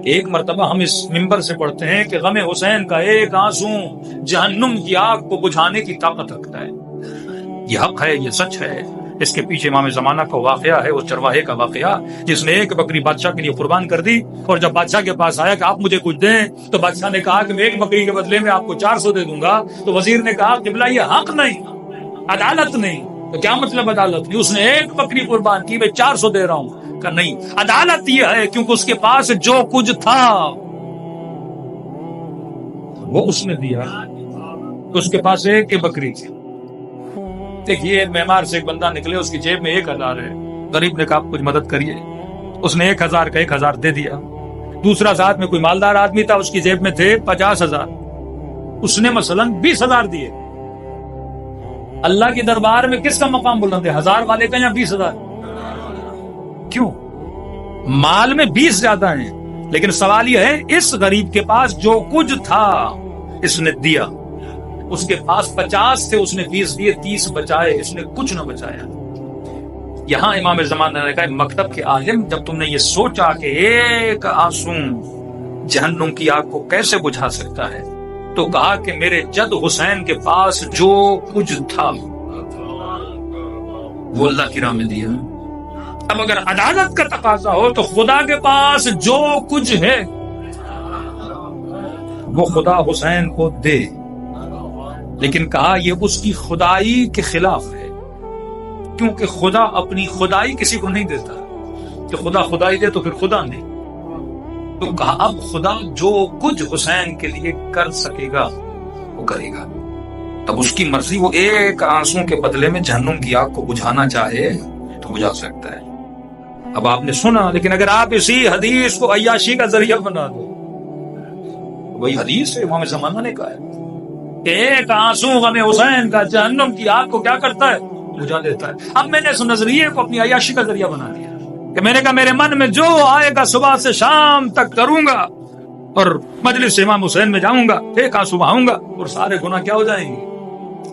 ایک مرتبہ ہم اس منبر سے پڑھتے ہیں کہ غم حسین کا ایک آنسو جہنم کی آگ کو بجھانے کی طاقت رکھتا ہے. یہ حق ہے، یہ سچ ہے. اس کے پیچھے امام زمانہ کا واقعہ ہے، اس چرواہے کا واقعہ جس نے ایک بکری بادشاہ کے لیے قربان کر دی، اور جب بادشاہ کے پاس آیا کہ آپ مجھے کچھ دیں، تو بادشاہ نے کہا کہ میں ایک بکری کے بدلے میں آپ کو 400 دے دوں گا. تو وزیر نے کہا قبلہ یہ حق نہیں، عدالت نہیں. تو کیا مطلب عدالت نہیں؟ اس نے ایک بکری قربان کی، میں 400 دے رہا ہوں. کہ نہیں، عدالت یہ ہے کیونکہ اس کے پاس جو کچھ تھا وہ اس نے دیا. اس کے پاس ایک بکری تھی. دیکھیے معمار سے ایک بندہ نکلے، اس کی جیب میں 1000 ہے. غریب نے کہا کچھ مدد کریے. اس نے 1000 کا 1000 دے دیا. دوسرا ساتھ میں کوئی مالدار آدمی تھا، اس کی جیب میں تھے 50,000. اس نے مثلا 20,000 دیے. اللہ کے دربار میں کس کا مقام بلند ہے، 1000 والے کا یا 20,000؟ کیوں؟ مال میں 20 زیادہ ہیں، لیکن سوال یہ ہے اس غریب کے پاس جو کچھ تھا اس نے دیا. اس کے پاس 50 تھے، اس نے 20 دیے، 30 بچائے، اس نے کچھ نہ بچایا. یہاں امام زمانہ نے کہا مکتب کے عالم، جب تم نے یہ سوچا کہ ایک آنسو جہنم کی آگ کو کیسے بجھا سکتا ہے، تو کہا کہ میرے جد حسین کے پاس جو کچھ تھا وہ اللہ کی راہ میں دیا. اب اگر عدالت کا تقاضا ہو تو خدا کے پاس جو کچھ ہے وہ خدا حسین کو دے، لیکن کہا یہ اس کی خدائی کے خلاف ہے، کیونکہ خدا اپنی خدائی کسی کو نہیں دیتا. کہ خدا خدائی دے تو پھر خدا نہیں. تو کہا اب خدا جو کچھ حسین کے لیے کر سکے گا وہ کرے گا. تب اس کی مرضی، وہ ایک آنسو کے بدلے میں جہنم کی آگ کو بجھانا چاہے تو بجھا سکتا ہے. اب آپ نے سنا، لیکن اگر آپ اسی حدیث کو عیاشی کا ذریعہ بنا دو، وہی حدیث ہے امام زمانہ نے کہا ہے کہ ایک آنسو غم حسین کا جہنم کی آگ کو کیا کرتا ہے، بجھا دیتا ہے. اب میں نے اس نظریے کو اپنی عیاشی کا ذریعہ بنا دیا کہ میں نے کہا میرے من میں جو آئے گا صبح سے شام تک کروں گا، اور مجلس امام حسین میں جاؤں گا، ایک آنسو بہاؤں گا، اور سارے گناہ کیا ہو جائیں گے،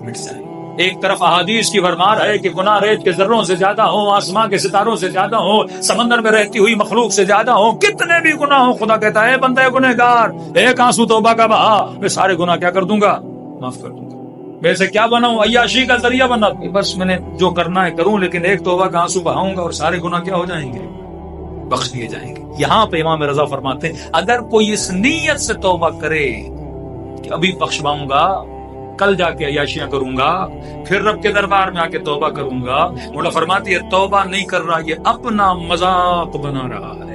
مٹ جائیں گے. ایک طرف احادیث کی بھرمار ہے کہ گناہ ریت کے ذروں سے زیادہ ہوں، آسمان کے ستاروں سے زیادہ ہوں، سمندر میں رہتی ہوئی مخلوق سے زیادہ ہوں، کتنے بھی گناہ ہوں. خدا کہتا ہے بندہ گنہگار، ایک آنسو توبہ کا بہا، میں سارے گناہ کیا کر دوں گا، معاف کر دوں گا. ویسے کیا بناؤں، عیاشی کا ذریعہ بنا دوں، بس میں نے جو کرنا ہے کروں، لیکن ایک توبہ کا آنسو بہاؤں گا اور سارے گناہ کیا ہو جائیں گے، بخش دیے جائیں گے. یہاں پہ امام رضا فرماتے ہیں اگر کوئی اس نیت سے توبہ کرے کہ ابھی بخشواؤں گا، کل جا کے عیاشیاں کروں گا، پھر رب کے دربار میں آ کے توبہ کروں گا، مولا فرماتی ہے توبہ نہیں کر رہا، یہ اپنا مذاق بنا رہا ہے.